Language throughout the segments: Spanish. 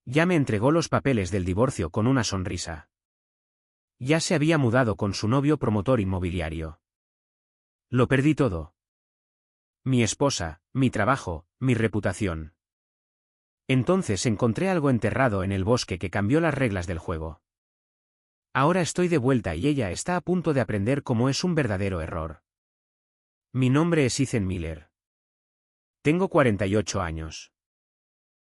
Ya me entregó los papeles del divorcio con una sonrisa. Ya se había mudado con su novio promotor inmobiliario. Lo perdí todo. Mi esposa, mi trabajo, mi reputación. Entonces encontré algo enterrado en el bosque que cambió las reglas del juego. Ahora estoy de vuelta y ella está a punto de aprender cómo es un verdadero error. Mi nombre es Ethan Miller. Tengo 48 años.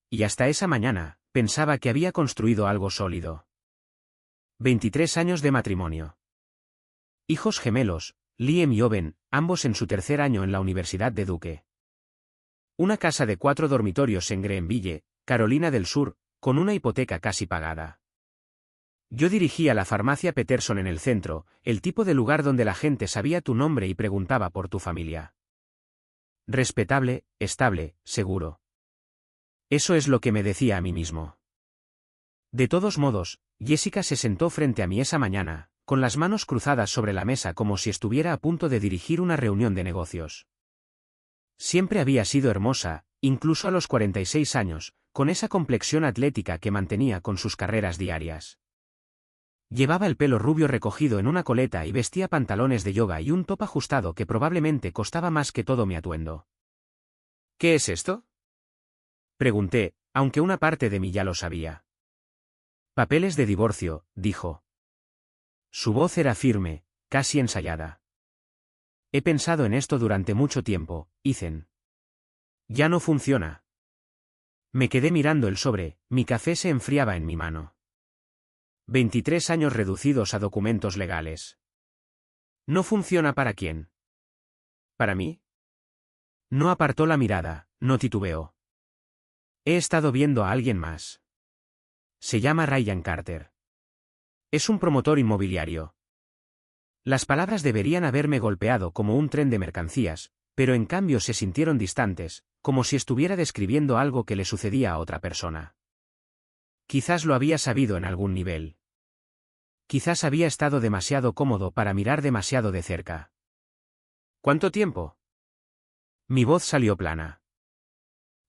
Y hasta esa mañana, pensaba que había construido algo sólido. 23 años de matrimonio. Hijos gemelos, Liam y Owen, ambos en su tercer año en la Universidad de Duke. Una casa de 4 dormitorios en Greenville, Carolina del Sur, con una hipoteca casi pagada. Yo dirigía la farmacia Peterson en el centro, el tipo de lugar donde la gente sabía tu nombre y preguntaba por tu familia. Respetable, estable, seguro. Eso es lo que me decía a mí mismo. De todos modos, Jessica se sentó frente a mí esa mañana, con las manos cruzadas sobre la mesa como si estuviera a punto de dirigir una reunión de negocios. Siempre había sido hermosa, incluso a los 46 años, con esa complexión atlética que mantenía con sus carreras diarias. Llevaba el pelo rubio recogido en una coleta y vestía pantalones de yoga y un top ajustado que probablemente costaba más que todo mi atuendo. ¿Qué es esto?, pregunté, aunque una parte de mí ya lo sabía. Papeles de divorcio, dijo. Su voz era firme, casi ensayada. He pensado en esto durante mucho tiempo, Ethan. Ya no funciona. Me quedé mirando el sobre, mi café se enfriaba en mi mano. 23 años reducidos a documentos legales. ¿No funciona para quién? ¿Para mí? No apartó la mirada, no titubeó. He estado viendo a alguien más. Se llama Ryan Carter. Es un promotor inmobiliario. Las palabras deberían haberme golpeado como un tren de mercancías, pero en cambio se sintieron distantes, como si estuviera describiendo algo que le sucedía a otra persona. Quizás lo había sabido en algún nivel. Quizás había estado demasiado cómodo para mirar demasiado de cerca. ¿Cuánto tiempo? Mi voz salió plana.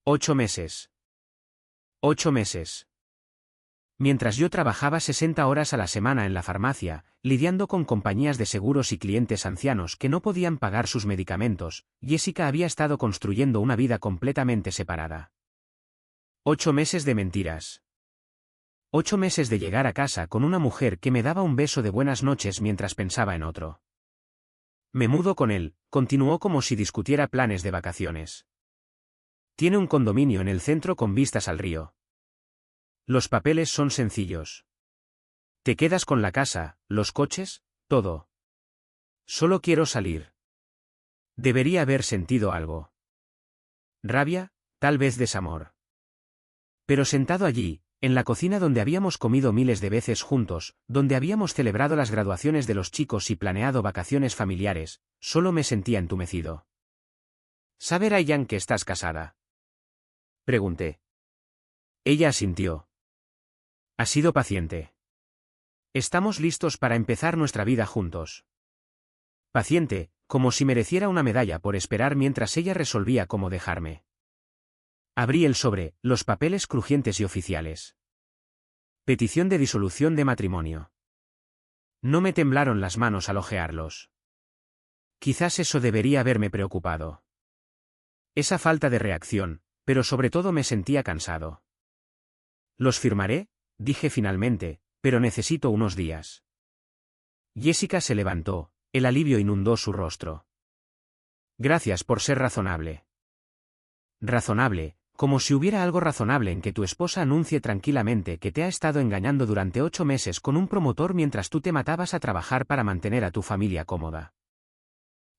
8 meses. 8 meses. Mientras yo trabajaba 60 horas a la semana en la farmacia, lidiando con compañías de seguros y clientes ancianos que no podían pagar sus medicamentos, Jessica había estado construyendo una vida completamente separada. 8 meses de mentiras. 8 meses de llegar a casa con una mujer que me daba un beso de buenas noches mientras pensaba en otro. Me mudo con él, continuó como si discutiera planes de vacaciones. Tiene un condominio en el centro con vistas al río. Los papeles son sencillos. Te quedas con la casa, los coches, todo. Solo quiero salir. Debería haber sentido algo. Rabia, tal vez desamor. Pero sentado allí, en la cocina donde habíamos comido miles de veces juntos, donde habíamos celebrado las graduaciones de los chicos y planeado vacaciones familiares, solo me sentía entumecido. ¿Sabe Ryan que estás casada?, pregunté. Ella asintió. Ha sido paciente. Estamos listos para empezar nuestra vida juntos. Paciente, como si mereciera una medalla por esperar mientras ella resolvía cómo dejarme. Abrí el sobre, los papeles crujientes y oficiales. Petición de disolución de matrimonio. No me temblaron las manos al hojearlos. Quizás eso debería haberme preocupado. Esa falta de reacción, pero sobre todo me sentía cansado. Los firmaré, dije finalmente, pero necesito unos días. Jessica se levantó, el alivio inundó su rostro. Gracias por ser razonable. Razonable, como si hubiera algo razonable en que tu esposa anuncie tranquilamente que te ha estado engañando durante 8 meses con un promotor mientras tú te matabas a trabajar para mantener a tu familia cómoda.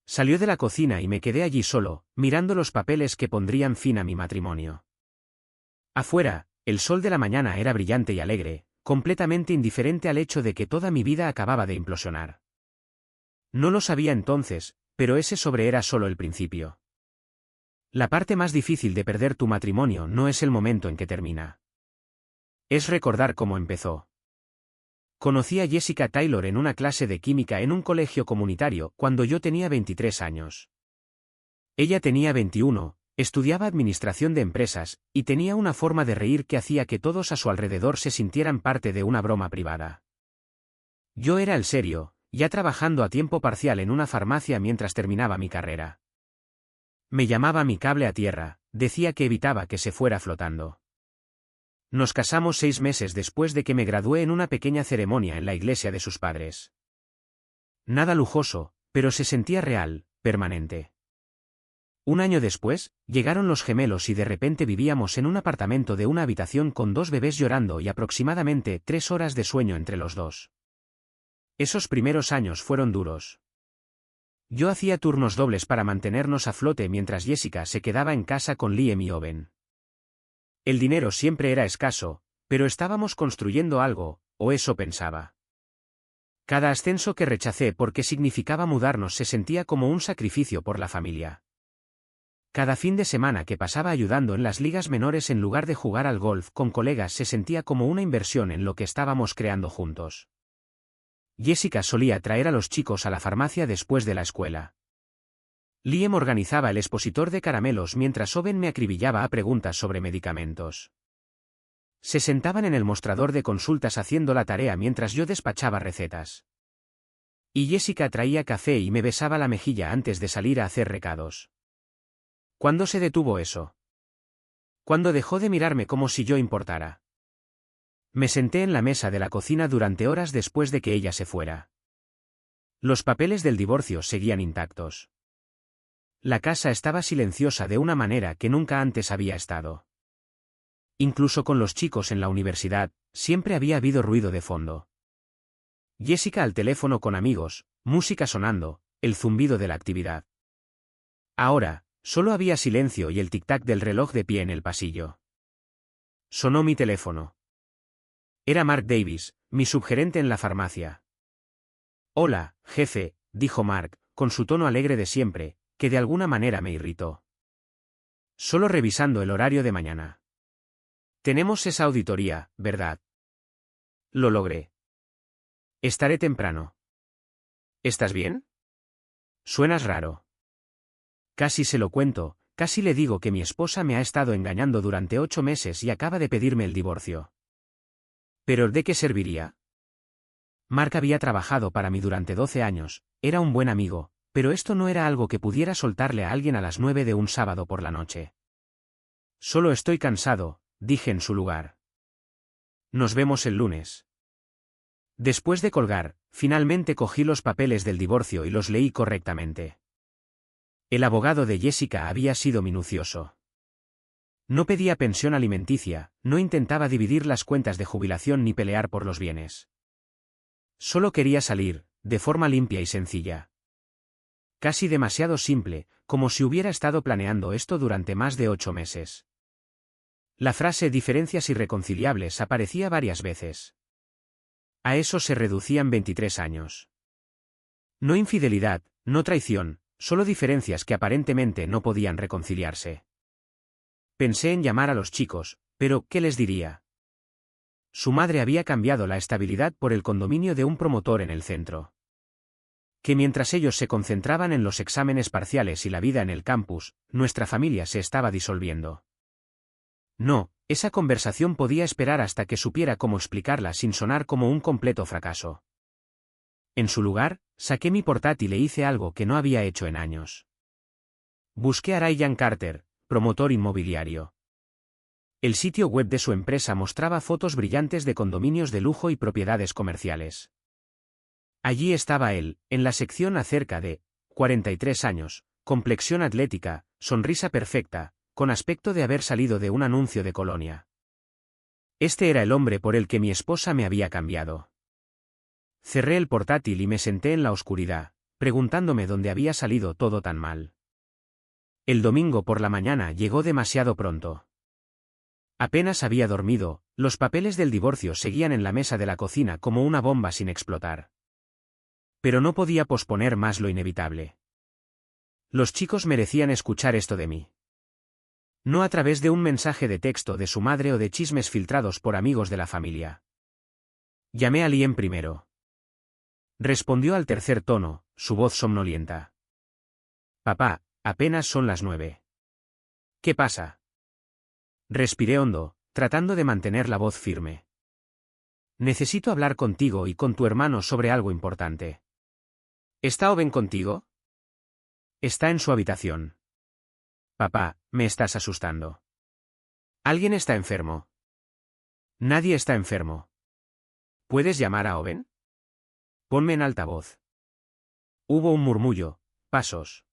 Salió de la cocina y me quedé allí solo, mirando los papeles que pondrían fin a mi matrimonio. Afuera, el sol de la mañana era brillante y alegre, completamente indiferente al hecho de que toda mi vida acababa de implosionar. No lo sabía entonces, pero ese sobre era solo el principio. La parte más difícil de perder tu matrimonio no es el momento en que termina. Es recordar cómo empezó. Conocí a Jessica Taylor en una clase de química en un colegio comunitario cuando yo tenía 23 años. Ella tenía 21, Estudiaba administración de empresas, y tenía una forma de reír que hacía que todos a su alrededor se sintieran parte de una broma privada. Yo era el serio, ya trabajando a tiempo parcial en una farmacia mientras terminaba mi carrera. Me llamaba mi cable a tierra, decía que evitaba que se fuera flotando. Nos casamos 6 meses después de que me gradué en una pequeña ceremonia en la iglesia de sus padres. Nada lujoso, pero se sentía real, permanente. Un año después, llegaron los gemelos y de repente vivíamos en un apartamento de una habitación con 2 bebés llorando y aproximadamente 3 horas de sueño entre los dos. Esos primeros años fueron duros. Yo hacía turnos dobles para mantenernos a flote mientras Jessica se quedaba en casa con Liam y Owen. El dinero siempre era escaso, pero estábamos construyendo algo, o eso pensaba. Cada ascenso que rechacé porque significaba mudarnos se sentía como un sacrificio por la familia. Cada fin de semana que pasaba ayudando en las ligas menores en lugar de jugar al golf con colegas se sentía como una inversión en lo que estábamos creando juntos. Jessica solía traer a los chicos a la farmacia después de la escuela. Liam organizaba el expositor de caramelos mientras Owen me acribillaba a preguntas sobre medicamentos. Se sentaban en el mostrador de consultas haciendo la tarea mientras yo despachaba recetas. Y Jessica traía café y me besaba la mejilla antes de salir a hacer recados. ¿Cuándo se detuvo eso? ¿Cuándo dejó de mirarme como si yo importara? Me senté en la mesa de la cocina durante horas después de que ella se fuera. Los papeles del divorcio seguían intactos. La casa estaba silenciosa de una manera que nunca antes había estado. Incluso con los chicos en la universidad, siempre había habido ruido de fondo. Jessica al teléfono con amigos, música sonando, el zumbido de la actividad. Ahora, solo había silencio y el tic-tac del reloj de pie en el pasillo. Sonó mi teléfono. Era Mark Davis, mi subgerente en la farmacia. «Hola, jefe», dijo Mark, con su tono alegre de siempre, que de alguna manera me irritó. «Solo revisando el horario de mañana. Tenemos esa auditoría, ¿verdad?» «Lo logré. Estaré temprano». «¿Estás bien?» «Suenas raro». Casi se lo cuento, casi le digo que mi esposa me ha estado engañando durante 8 meses y acaba de pedirme el divorcio. ¿Pero de qué serviría? Mark había trabajado para mí durante 12 años, era un buen amigo, pero esto no era algo que pudiera soltarle a alguien a las 9 de un sábado por la noche. Solo estoy cansado, dije en su lugar. Nos vemos el lunes. Después de colgar, finalmente cogí los papeles del divorcio y los leí correctamente. El abogado de Jessica había sido minucioso. No pedía pensión alimenticia, no intentaba dividir las cuentas de jubilación ni pelear por los bienes. Solo quería salir, de forma limpia y sencilla. Casi demasiado simple, como si hubiera estado planeando esto durante más de 8 meses. La frase diferencias irreconciliables aparecía varias veces. A eso se reducían 23 años. No infidelidad, no traición, solo diferencias que aparentemente no podían reconciliarse. Pensé en llamar a los chicos, pero ¿qué les diría? Su madre había cambiado la estabilidad por el condominio de un promotor en el centro. Que mientras ellos se concentraban en los exámenes parciales y la vida en el campus, nuestra familia se estaba disolviendo. No, esa conversación podía esperar hasta que supiera cómo explicarla sin sonar como un completo fracaso. En su lugar, saqué mi portátil e hice algo que no había hecho en años. Busqué a Ryan Carter, promotor inmobiliario. El sitio web de su empresa mostraba fotos brillantes de condominios de lujo y propiedades comerciales. Allí estaba él, en la sección acerca de 43 años, complexión atlética, sonrisa perfecta, con aspecto de haber salido de un anuncio de colonia. Este era el hombre por el que mi esposa me había cambiado. Cerré el portátil y me senté en la oscuridad, preguntándome dónde había salido todo tan mal. El domingo por la mañana llegó demasiado pronto. Apenas había dormido, los papeles del divorcio seguían en la mesa de la cocina como una bomba sin explotar. Pero no podía posponer más lo inevitable. Los chicos merecían escuchar esto de mí. No a través de un mensaje de texto de su madre o de chismes filtrados por amigos de la familia. Llamé a Liam primero. Respondió al tercer tono, su voz somnolienta. Papá, apenas son las 9. ¿Qué pasa? Respiré hondo, tratando de mantener la voz firme. Necesito hablar contigo y con tu hermano sobre algo importante. ¿Está Owen contigo? Está en su habitación. Papá, me estás asustando. ¿Alguien está enfermo? Nadie está enfermo. ¿Puedes llamar a Owen? Ponme en altavoz. Hubo un murmullo, pasos.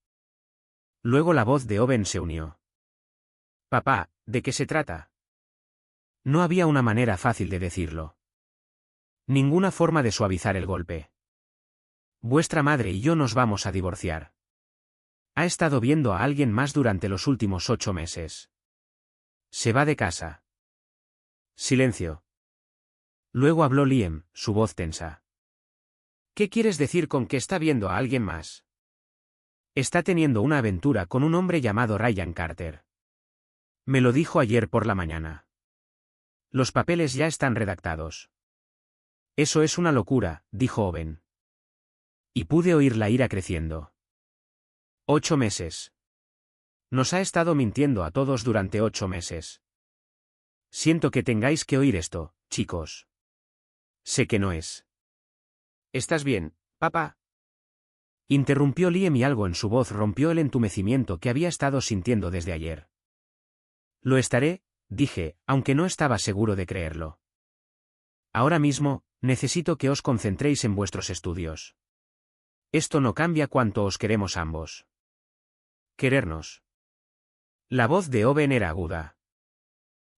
Luego la voz de Owen se unió. Papá, ¿de qué se trata? No había una manera fácil de decirlo. Ninguna forma de suavizar el golpe. Vuestra madre y yo nos vamos a divorciar. Ha estado viendo a alguien más durante los últimos 8 meses. Se va de casa. Silencio. Luego habló Liam, su voz tensa. ¿Qué quieres decir con que está viendo a alguien más? Está teniendo una aventura con un hombre llamado Ryan Carter. Me lo dijo ayer por la mañana. Los papeles ya están redactados. Eso es una locura, dijo Owen. Y pude oír la ira creciendo. 8 meses. Nos ha estado mintiendo a todos durante 8 meses. Siento que tengáis que oír esto, chicos. Sé que no es. ¿Estás bien, papá? Interrumpió Liam y algo en su voz rompió el entumecimiento que había estado sintiendo desde ayer. Lo estaré, dije, aunque no estaba seguro de creerlo. Ahora mismo, necesito que os concentréis en vuestros estudios. Esto no cambia cuánto os queremos ambos. Querernos. La voz de Owen era aguda.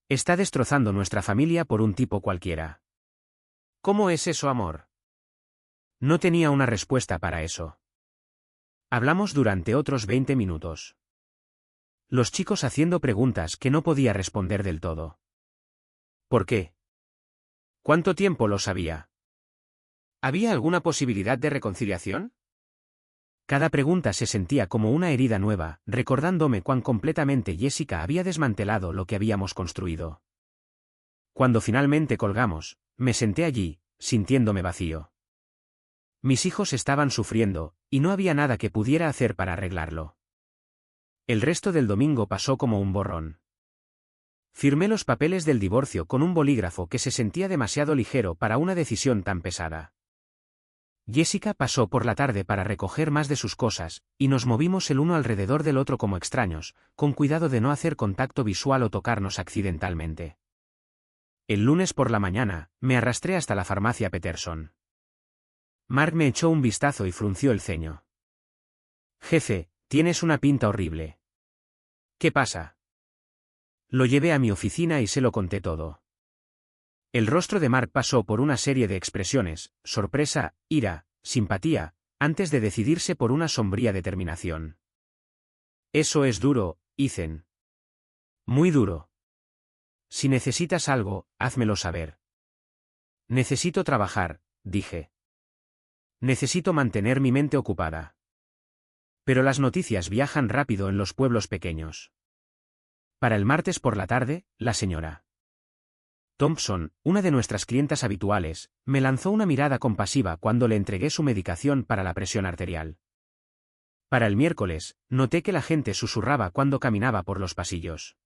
Está destrozando nuestra familia por un tipo cualquiera. ¿Cómo es eso, amor? No tenía una respuesta para eso. Hablamos durante otros 20 minutos. Los chicos haciendo preguntas que no podía responder del todo. ¿Por qué? ¿Cuánto tiempo lo sabía? ¿Había alguna posibilidad de reconciliación? Cada pregunta se sentía como una herida nueva, recordándome cuán completamente Jessica había desmantelado lo que habíamos construido. Cuando finalmente colgamos, me senté allí, sintiéndome vacío. Mis hijos estaban sufriendo, y no había nada que pudiera hacer para arreglarlo. El resto del domingo pasó como un borrón. Firmé los papeles del divorcio con un bolígrafo que se sentía demasiado ligero para una decisión tan pesada. Jessica pasó por la tarde para recoger más de sus cosas, y nos movimos el uno alrededor del otro como extraños, con cuidado de no hacer contacto visual o tocarnos accidentalmente. El lunes por la mañana, me arrastré hasta la farmacia Peterson. Mark me echó un vistazo y frunció el ceño. Jefe, tienes una pinta horrible. ¿Qué pasa? Lo llevé a mi oficina y se lo conté todo. El rostro de Mark pasó por una serie de expresiones, sorpresa, ira, simpatía, antes de decidirse por una sombría determinación. Eso es duro, Ethan. Muy duro. Si necesitas algo, házmelo saber. Necesito trabajar, dije. Necesito mantener mi mente ocupada. Pero las noticias viajan rápido en los pueblos pequeños. Para el martes por la tarde, la señora Thompson, una de nuestras clientas habituales, me lanzó una mirada compasiva cuando le entregué su medicación para la presión arterial. Para el miércoles, noté que la gente susurraba cuando caminaba por los pasillos.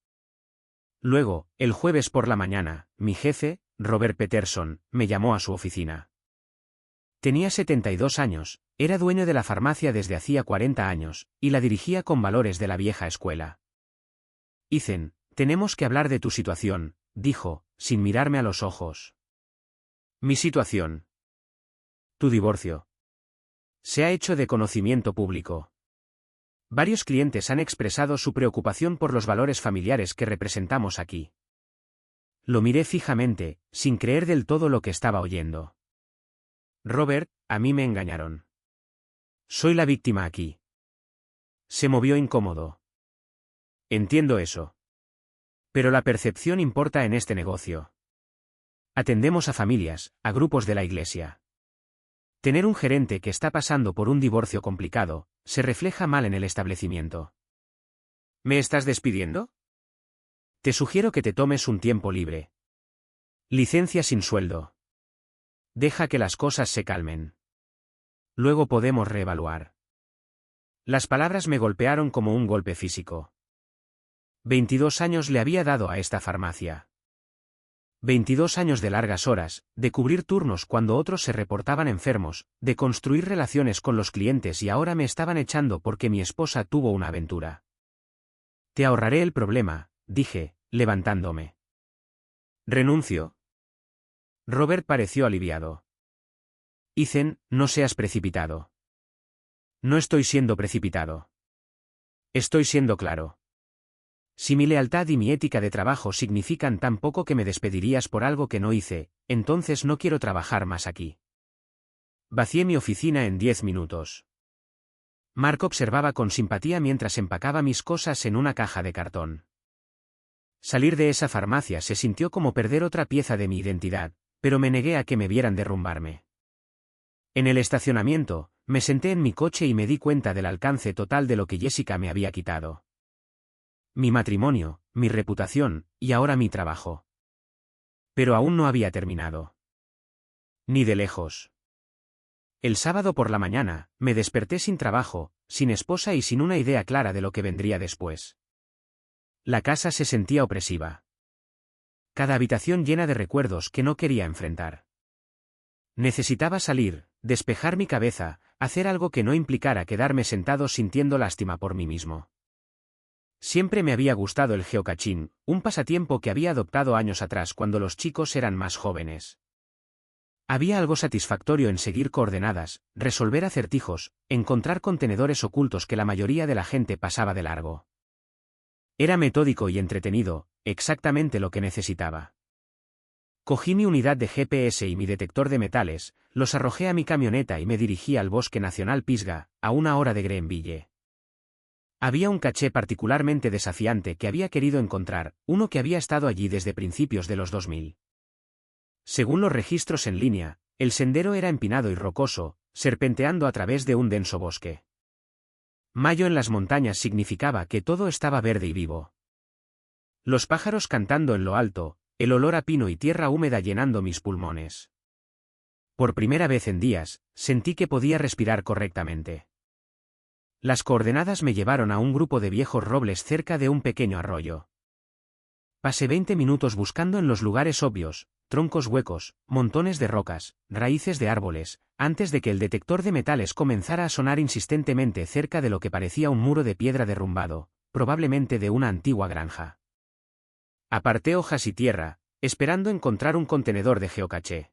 Luego, el jueves por la mañana, mi jefe, Robert Peterson, me llamó a su oficina. Tenía 72 años, era dueño de la farmacia desde hacía 40 años, y la dirigía con valores de la vieja escuela. Ethan, tenemos que hablar de tu situación, dijo, sin mirarme a los ojos. ¿Mi situación? Tu divorcio. Se ha hecho de conocimiento público. Varios clientes han expresado su preocupación por los valores familiares que representamos aquí. Lo miré fijamente, sin creer del todo lo que estaba oyendo. Robert, a mí me engañaron. Soy la víctima aquí. Se movió incómodo. Entiendo eso. Pero la percepción importa en este negocio. Atendemos a familias, a grupos de la iglesia. Tener un gerente que está pasando por un divorcio complicado, se refleja mal en el establecimiento. ¿Me estás despidiendo? Te sugiero que te tomes un tiempo libre. Licencia sin sueldo. Deja que las cosas se calmen. Luego podemos reevaluar. Las palabras me golpearon como un golpe físico. 22 años le había dado a esta farmacia. 22 años de largas horas, de cubrir turnos cuando otros se reportaban enfermos, de construir relaciones con los clientes y ahora me estaban echando porque mi esposa tuvo una aventura. Te ahorraré el problema, dije, levantándome. Renuncio. Robert pareció aliviado. Ethan, no seas precipitado. No estoy siendo precipitado. Estoy siendo claro. Si mi lealtad y mi ética de trabajo significan tan poco que me despedirías por algo que no hice, entonces no quiero trabajar más aquí. Vacié mi oficina en 10 minutos. Mark observaba con simpatía mientras empacaba mis cosas en una caja de cartón. Salir de esa farmacia se sintió como perder otra pieza de mi identidad, pero me negué a que me vieran derrumbarme. En el estacionamiento, me senté en mi coche y me di cuenta del alcance total de lo que Jessica me había quitado. Mi matrimonio, mi reputación, y ahora mi trabajo. Pero aún no había terminado. Ni de lejos. El sábado por la mañana, me desperté sin trabajo, sin esposa y sin una idea clara de lo que vendría después. La casa se sentía opresiva. Cada habitación llena de recuerdos que no quería enfrentar. Necesitaba salir, despejar mi cabeza, hacer algo que no implicara quedarme sentado sintiendo lástima por mí mismo. Siempre me había gustado el geocaching, un pasatiempo que había adoptado años atrás cuando los chicos eran más jóvenes. Había algo satisfactorio en seguir coordenadas, resolver acertijos, encontrar contenedores ocultos que la mayoría de la gente pasaba de largo. Era metódico y entretenido, exactamente lo que necesitaba. Cogí mi unidad de GPS y mi detector de metales, los arrojé a mi camioneta y me dirigí al Bosque Nacional Pisgah, a 1 hora de Greenville. Había un caché particularmente desafiante que había querido encontrar, uno que había estado allí desde principios de los 2000. Según los registros en línea, el sendero era empinado y rocoso, serpenteando a través de un denso bosque. Mayo en las montañas significaba que todo estaba verde y vivo. Los pájaros cantando en lo alto, el olor a pino y tierra húmeda llenando mis pulmones. Por primera vez en días, sentí que podía respirar correctamente. Las coordenadas me llevaron a un grupo de viejos robles cerca de un pequeño arroyo. Pasé 20 minutos buscando en los lugares obvios, troncos huecos, montones de rocas, raíces de árboles, antes de que el detector de metales comenzara a sonar insistentemente cerca de lo que parecía un muro de piedra derrumbado, probablemente de una antigua granja. Aparté hojas y tierra, esperando encontrar un contenedor de geocaché.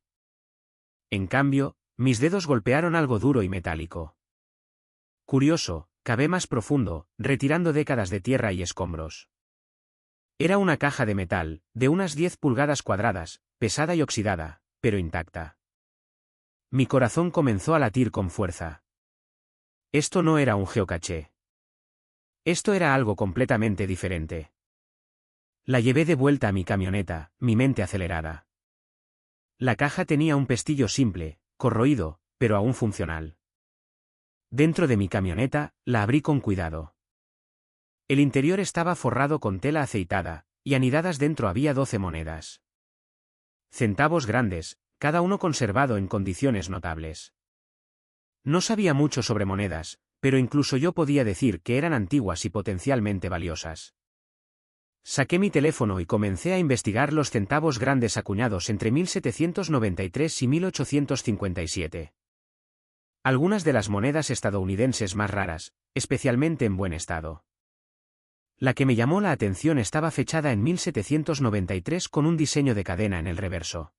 En cambio, mis dedos golpearon algo duro y metálico. Curioso, cavé más profundo, retirando décadas de tierra y escombros. Era una caja de metal, de unas 10 pulgadas cuadradas, pesada y oxidada, pero intacta. Mi corazón comenzó a latir con fuerza. Esto no era un geocaché. Esto era algo completamente diferente. La llevé de vuelta a mi camioneta, mi mente acelerada. La caja tenía un pestillo simple, corroído, pero aún funcional. Dentro de mi camioneta, la abrí con cuidado. El interior estaba forrado con tela aceitada, y anidadas dentro había 12 monedas. Centavos grandes, cada uno conservado en condiciones notables. No sabía mucho sobre monedas, pero incluso yo podía decir que eran antiguas y potencialmente valiosas. Saqué mi teléfono y comencé a investigar los centavos grandes acuñados entre 1793 y 1857. Algunas de las monedas estadounidenses más raras, especialmente en buen estado. La que me llamó la atención estaba fechada en 1793 con un diseño de cadena en el reverso.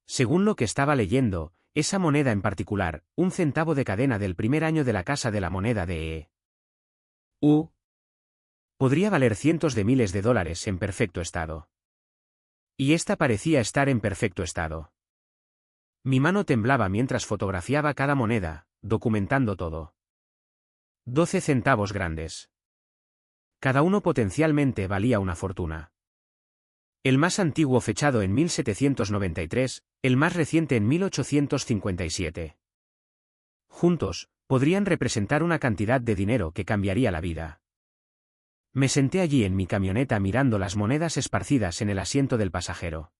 Según lo que estaba leyendo, esa moneda en particular, un centavo de cadena del primer año de la Casa de la Moneda de E.U., podría valer cientos de miles de dólares en perfecto estado. Y esta parecía estar en perfecto estado. Mi mano temblaba mientras fotografiaba cada moneda, documentando todo. 12 centavos grandes. Cada uno potencialmente valía una fortuna. El más antiguo fechado en 1793, el más reciente en 1857. Juntos, podrían representar una cantidad de dinero que cambiaría la vida. Me senté allí en mi camioneta mirando las monedas esparcidas en el asiento del pasajero.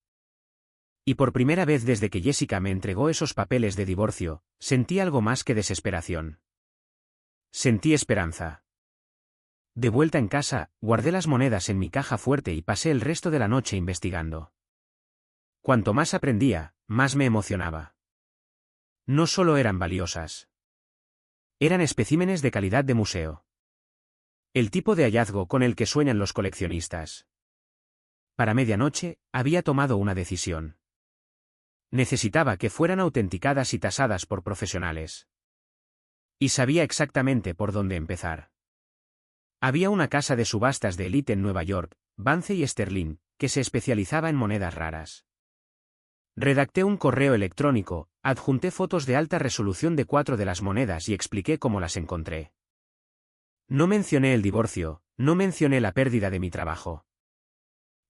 Y por primera vez desde que Jessica me entregó esos papeles de divorcio, sentí algo más que desesperación. Sentí esperanza. De vuelta en casa, guardé las monedas en mi caja fuerte y pasé el resto de la noche investigando. Cuanto más aprendía, más me emocionaba. No solo eran valiosas. Eran especímenes de calidad de museo. El tipo de hallazgo con el que sueñan los coleccionistas. Para medianoche, había tomado una decisión. Necesitaba que fueran autenticadas y tasadas por profesionales. Y sabía exactamente por dónde empezar. Había una casa de subastas de élite en Nueva York, Vance y Sterling, que se especializaba en monedas raras. Redacté un correo electrónico, adjunté fotos de alta resolución de 4 de las monedas y expliqué cómo las encontré. No mencioné el divorcio, no mencioné la pérdida de mi trabajo.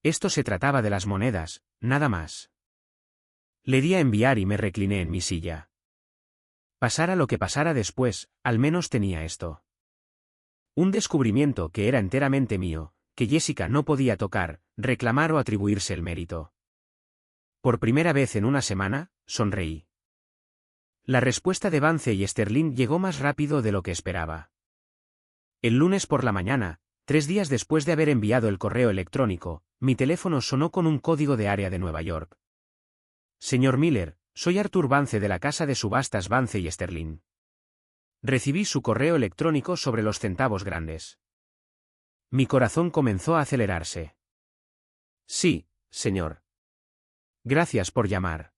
Esto se trataba de las monedas, nada más. Le di a enviar y me recliné en mi silla. Pasara lo que pasara después, al menos tenía esto. Un descubrimiento que era enteramente mío, que Jessica no podía tocar, reclamar o atribuirse el mérito. Por primera vez en una semana, sonreí. La respuesta de Vance y Sterling llegó más rápido de lo que esperaba. El lunes por la mañana, 3 días después de haber enviado el correo electrónico, mi teléfono sonó con un código de área de Nueva York. Señor Miller, soy Arthur Vance de la casa de subastas Vance y Sterling. Recibí su correo electrónico sobre los centavos grandes. Mi corazón comenzó a acelerarse. Sí, señor. Gracias por llamar.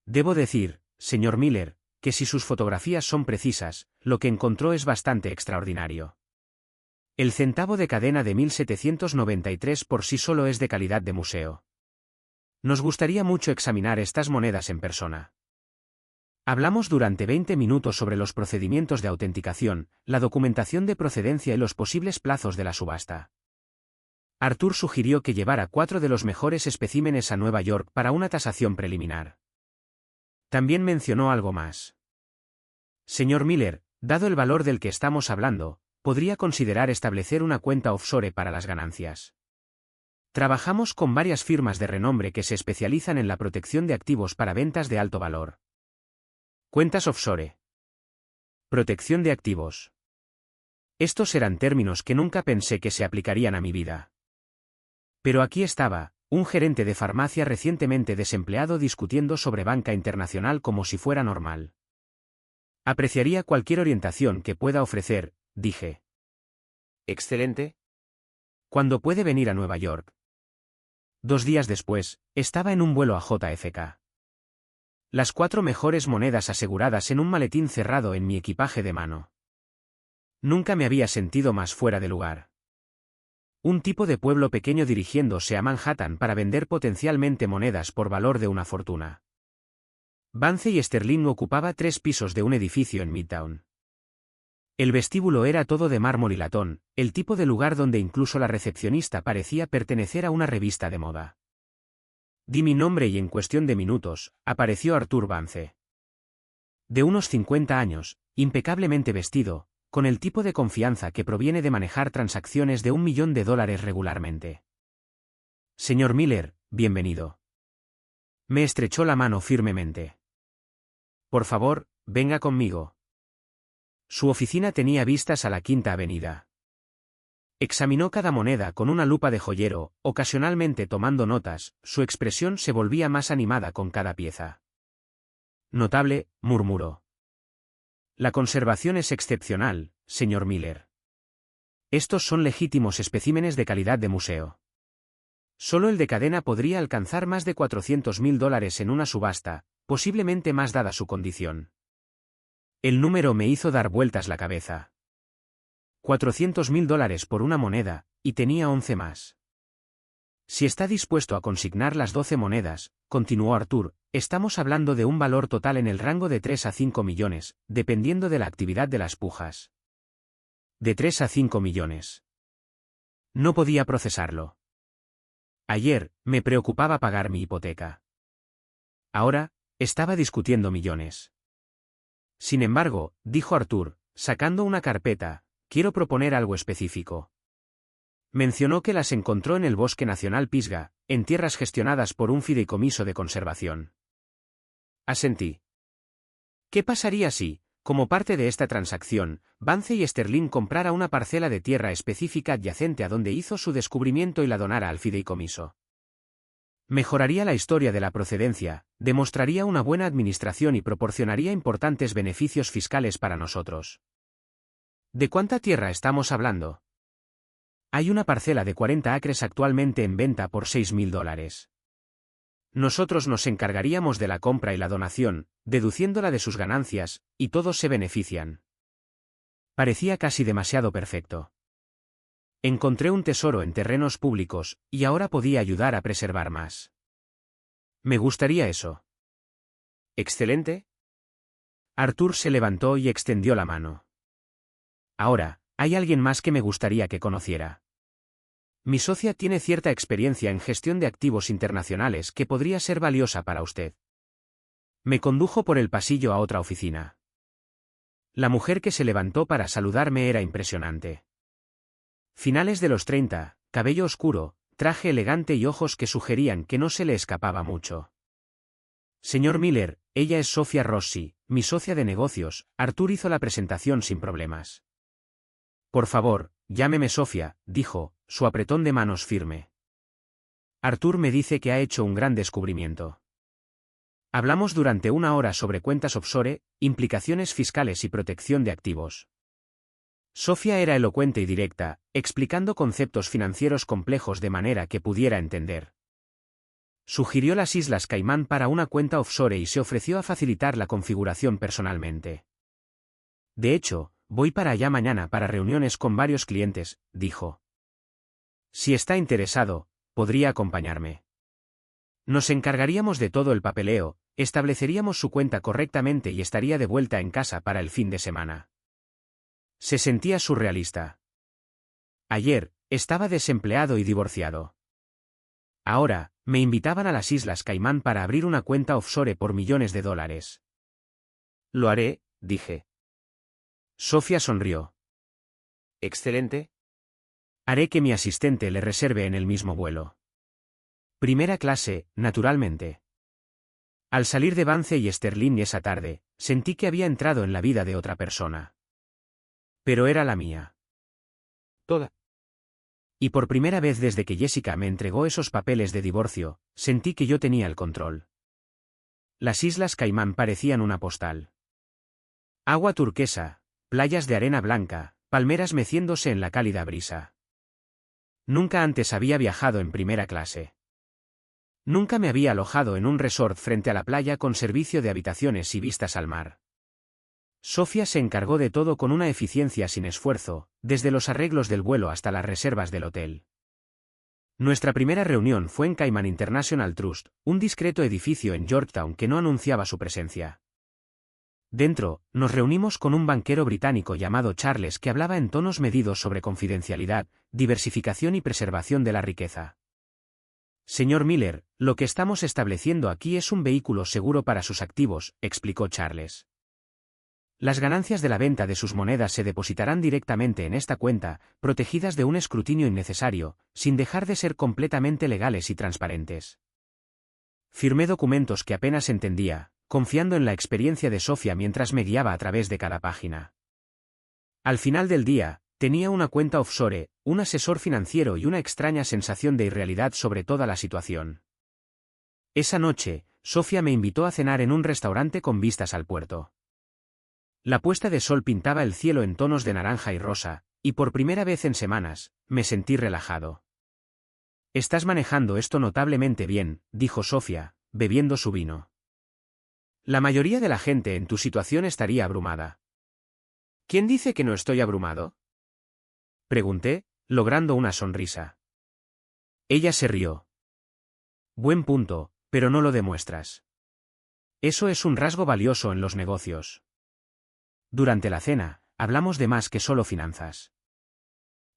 Debo decir, señor Miller, que si sus fotografías son precisas, lo que encontró es bastante extraordinario. El centavo de cadena de 1793 por sí solo es de calidad de museo. Nos gustaría mucho examinar estas monedas en persona. Hablamos durante 20 minutos sobre los procedimientos de autenticación, la documentación de procedencia y los posibles plazos de la subasta. Arthur sugirió que llevara 4 de los mejores especímenes a Nueva York para una tasación preliminar. También mencionó algo más. Señor Miller, dado el valor del que estamos hablando, podría considerar establecer una cuenta offshore para las ganancias. Trabajamos con varias firmas de renombre que se especializan en la protección de activos para ventas de alto valor. Cuentas offshore. Protección de activos. Estos eran términos que nunca pensé que se aplicarían a mi vida. Pero aquí estaba, un gerente de farmacia recientemente desempleado discutiendo sobre banca internacional como si fuera normal. Apreciaría cualquier orientación que pueda ofrecer, dije. Excelente. ¿Cuándo puede venir a Nueva York? 2 días después, estaba en un vuelo a JFK. Las 4 mejores monedas aseguradas en un maletín cerrado en mi equipaje de mano. Nunca me había sentido más fuera de lugar. Un tipo de pueblo pequeño dirigiéndose a Manhattan para vender potencialmente monedas por valor de una fortuna. Vance y Sterling ocupaba 3 pisos de un edificio en Midtown. El vestíbulo era todo de mármol y latón, el tipo de lugar donde incluso la recepcionista parecía pertenecer a una revista de moda. Di mi nombre y en cuestión de minutos, apareció Arthur Vance. De unos 50 años, impecablemente vestido, con el tipo de confianza que proviene de manejar transacciones de $1 millón regularmente. Señor Miller, bienvenido. Me estrechó la mano firmemente. Por favor, venga conmigo. Su oficina tenía vistas a la Quinta Avenida. Examinó cada moneda con una lupa de joyero, ocasionalmente tomando notas, su expresión se volvía más animada con cada pieza. Notable, murmuró. La conservación es excepcional, señor Miller. Estos son legítimos especímenes de calidad de museo. Solo el de cadena podría alcanzar más de $400.000 en una subasta, posiblemente más dada su condición. El número me hizo dar vueltas la cabeza. $400.000 por una moneda, y tenía 11 más. Si está dispuesto a consignar las 12 monedas, continuó Arthur, estamos hablando de un valor total en el rango de 3 a 5 millones, dependiendo de la actividad de las pujas. De 3 a 5 millones. No podía procesarlo. Ayer, me preocupaba pagar mi hipoteca. Ahora, estaba discutiendo millones. Sin embargo, dijo Arthur, sacando una carpeta, quiero proponer algo específico. Mencionó que las encontró en el Bosque Nacional Pisgah, en tierras gestionadas por un fideicomiso de conservación. Asentí. ¿Qué pasaría si, como parte de esta transacción, Vance y Sterling comprara una parcela de tierra específica adyacente a donde hizo su descubrimiento y la donara al fideicomiso. Mejoraría la historia de la procedencia, demostraría una buena administración y proporcionaría importantes beneficios fiscales para nosotros. ¿De cuánta tierra estamos hablando? Hay una parcela de 40 acres actualmente en venta por $6.000. Nosotros nos encargaríamos de la compra y la donación, deduciéndola de sus ganancias, y todos se benefician. Parecía casi demasiado perfecto. Encontré un tesoro en terrenos públicos, y ahora podía ayudar a preservar más. Me gustaría eso. Excelente. Arthur se levantó y extendió la mano. Ahora, hay alguien más que me gustaría que conociera. Mi socia tiene cierta experiencia en gestión de activos internacionales que podría ser valiosa para usted. Me condujo por el pasillo a otra oficina. La mujer que se levantó para saludarme era impresionante. Finales de los 30, cabello oscuro, traje elegante y ojos que sugerían que no se le escapaba mucho. Señor Miller, ella es Sofia Rossi, mi socia de negocios. Arthur hizo la presentación sin problemas. Por favor, llámeme Sofia, dijo, su apretón de manos firme. Arthur me dice que ha hecho un gran descubrimiento. Hablamos durante 1 hora sobre cuentas offshore, implicaciones fiscales y protección de activos. Sofia era elocuente y directa, explicando conceptos financieros complejos de manera que pudiera entender. Sugirió las Islas Caimán para una cuenta offshore y se ofreció a facilitar la configuración personalmente. De hecho, voy para allá mañana para reuniones con varios clientes, dijo. Si está interesado, podría acompañarme. Nos encargaríamos de todo el papeleo, estableceríamos su cuenta correctamente y estaría de vuelta en casa para el fin de semana. Se sentía surrealista. Ayer, estaba desempleado y divorciado. Ahora, me invitaban a las Islas Caimán para abrir una cuenta offshore por millones de dólares. Lo haré, dije. Sofia sonrió. Excelente. Haré que mi asistente le reserve en el mismo vuelo. Primera clase, naturalmente. Al salir de Vance y Sterling esa tarde, sentí que había entrado en la vida de otra persona. Pero era la mía. Toda. Y por primera vez desde que Jessica me entregó esos papeles de divorcio, sentí que yo tenía el control. Las Islas Caimán parecían una postal. Agua turquesa, playas de arena blanca, palmeras meciéndose en la cálida brisa. Nunca antes había viajado en primera clase. Nunca me había alojado en un resort frente a la playa con servicio de habitaciones y vistas al mar. Sofia se encargó de todo con una eficiencia sin esfuerzo, desde los arreglos del vuelo hasta las reservas del hotel. Nuestra primera reunión fue en Cayman International Trust, un discreto edificio en Yorktown que no anunciaba su presencia. Dentro, nos reunimos con un banquero británico llamado Charles que hablaba en tonos medidos sobre confidencialidad, diversificación y preservación de la riqueza. Señor Miller, lo que estamos estableciendo aquí es un vehículo seguro para sus activos, explicó Charles. Las ganancias de la venta de sus monedas se depositarán directamente en esta cuenta, protegidas de un escrutinio innecesario, sin dejar de ser completamente legales y transparentes. Firmé documentos que apenas entendía, confiando en la experiencia de Sofia mientras me guiaba a través de cada página. Al final del día, tenía una cuenta offshore, un asesor financiero y una extraña sensación de irrealidad sobre toda la situación. Esa noche, Sofia me invitó a cenar en un restaurante con vistas al puerto. La puesta de sol pintaba el cielo en tonos de naranja y rosa, y por primera vez en semanas, me sentí relajado. Estás manejando esto notablemente bien, dijo Sofia, bebiendo su vino. La mayoría de la gente en tu situación estaría abrumada. ¿Quién dice que no estoy abrumado? Pregunté, logrando una sonrisa. Ella se rió. Buen punto, pero no lo demuestras. Eso es un rasgo valioso en los negocios. Durante la cena, hablamos de más que solo finanzas.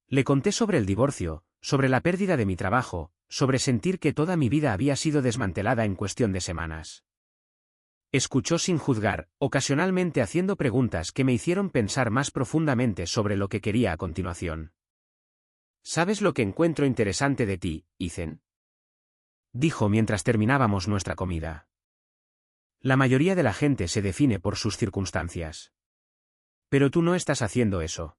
Le conté sobre el divorcio, sobre la pérdida de mi trabajo, sobre sentir que toda mi vida había sido desmantelada en cuestión de semanas. Escuchó sin juzgar, ocasionalmente haciendo preguntas que me hicieron pensar más profundamente sobre lo que quería a continuación. ¿Sabes lo que encuentro interesante de ti, Ethan? Dijo mientras terminábamos nuestra comida. La mayoría de la gente se define por sus circunstancias. Pero tú no estás haciendo eso.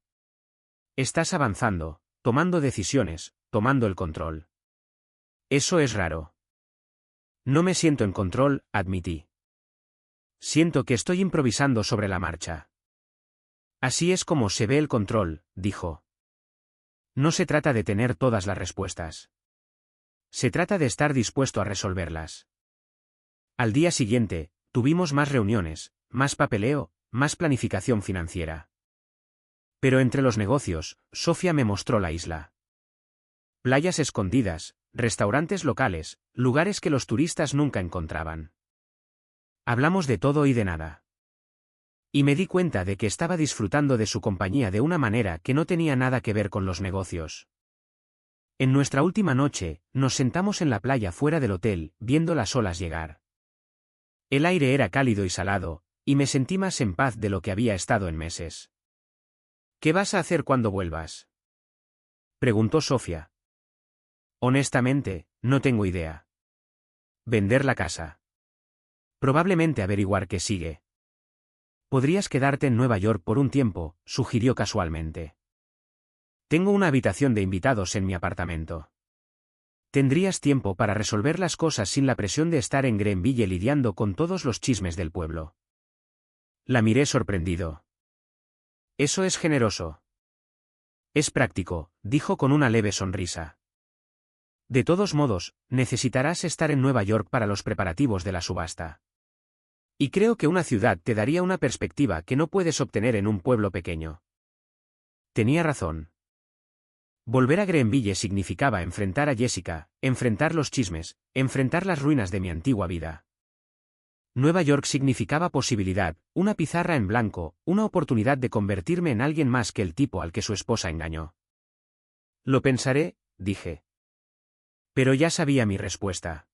Estás avanzando, tomando decisiones, tomando el control. Eso es raro. No me siento en control, admití. Siento que estoy improvisando sobre la marcha. Así es como se ve el control, dijo. No se trata de tener todas las respuestas. Se trata de estar dispuesto a resolverlas. Al día siguiente, tuvimos más reuniones, más papeleo, más planificación financiera. Pero entre los negocios, Sofía me mostró la isla. Playas escondidas, restaurantes locales, lugares que los turistas nunca encontraban. Hablamos de todo y de nada. Y me di cuenta de que estaba disfrutando de su compañía de una manera que no tenía nada que ver con los negocios. En nuestra última noche, nos sentamos en la playa fuera del hotel, viendo las olas llegar. El aire era cálido y salado, y me sentí más en paz de lo que había estado en meses. ¿Qué vas a hacer cuando vuelvas?, preguntó Sofía. Honestamente, no tengo idea. Vender la casa. Probablemente averiguar qué sigue. Podrías quedarte en Nueva York por un tiempo, sugirió casualmente. Tengo una habitación de invitados en mi apartamento. Tendrías tiempo para resolver las cosas sin la presión de estar en Greenville lidiando con todos los chismes del pueblo. La miré sorprendido. Eso es generoso. Es práctico, dijo con una leve sonrisa. De todos modos, necesitarás estar en Nueva York para los preparativos de la subasta. Y creo que una ciudad te daría una perspectiva que no puedes obtener en un pueblo pequeño. Tenía razón. Volver a Greenville significaba enfrentar a Jessica, enfrentar los chismes, enfrentar las ruinas de mi antigua vida. Nueva York significaba posibilidad, una pizarra en blanco, una oportunidad de convertirme en alguien más que el tipo al que su esposa engañó. Lo pensaré, dije. Pero ya sabía mi respuesta.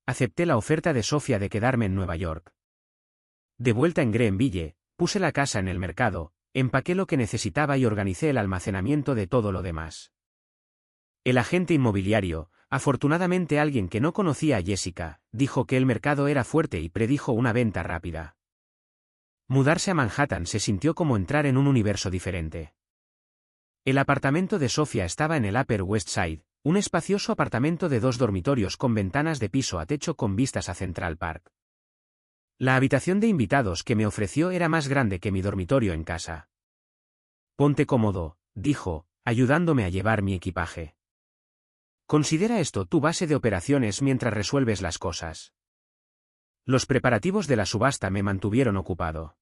Acepté la oferta de Sofía de quedarme en Nueva York. De vuelta en Greenville, puse la casa en el mercado, empaqué lo que necesitaba y organicé el almacenamiento de todo lo demás. El agente inmobiliario, afortunadamente alguien que no conocía a Jessica, dijo que el mercado era fuerte y predijo una venta rápida. Mudarse a Manhattan se sintió como entrar en un universo diferente. El apartamento de Sofía estaba en el Upper West Side, un espacioso apartamento de 2 dormitorios con ventanas de piso a techo con vistas a Central Park. La habitación de invitados que me ofreció era más grande que mi dormitorio en casa. Ponte cómodo, dijo, ayudándome a llevar mi equipaje. Considera esto tu base de operaciones mientras resuelves las cosas. Los preparativos de la subasta me mantuvieron ocupado.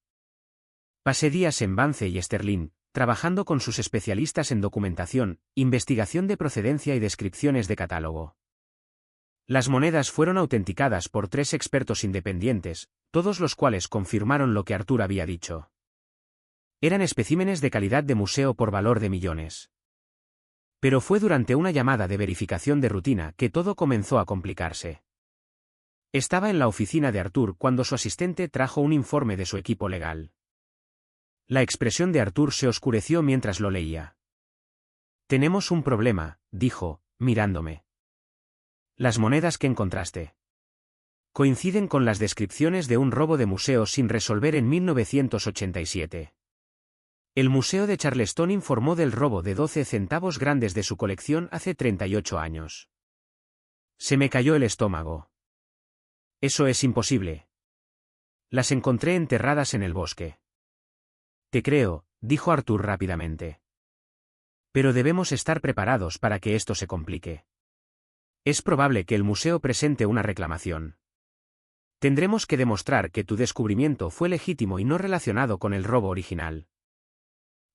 Pasé días en Vance y Sterling, trabajando con sus especialistas en documentación, investigación de procedencia y descripciones de catálogo. Las monedas fueron autenticadas por 3 expertos independientes, todos los cuales confirmaron lo que Arthur había dicho. Eran especímenes de calidad de museo por valor de millones. Pero fue durante una llamada de verificación de rutina que todo comenzó a complicarse. Estaba en la oficina de Arthur cuando su asistente trajo un informe de su equipo legal. La expresión de Arthur se oscureció mientras lo leía. Tenemos un problema, dijo, mirándome. Las monedas que encontraste coinciden con las descripciones de un robo de museo sin resolver en 1987. El Museo de Charleston informó del robo de 12 centavos grandes de su colección hace 38 años. Se me cayó el estómago. Eso es imposible. Las encontré enterradas en el bosque. Te creo, dijo Arthur rápidamente. Pero debemos estar preparados para que esto se complique. Es probable que el museo presente una reclamación. Tendremos que demostrar que tu descubrimiento fue legítimo y no relacionado con el robo original.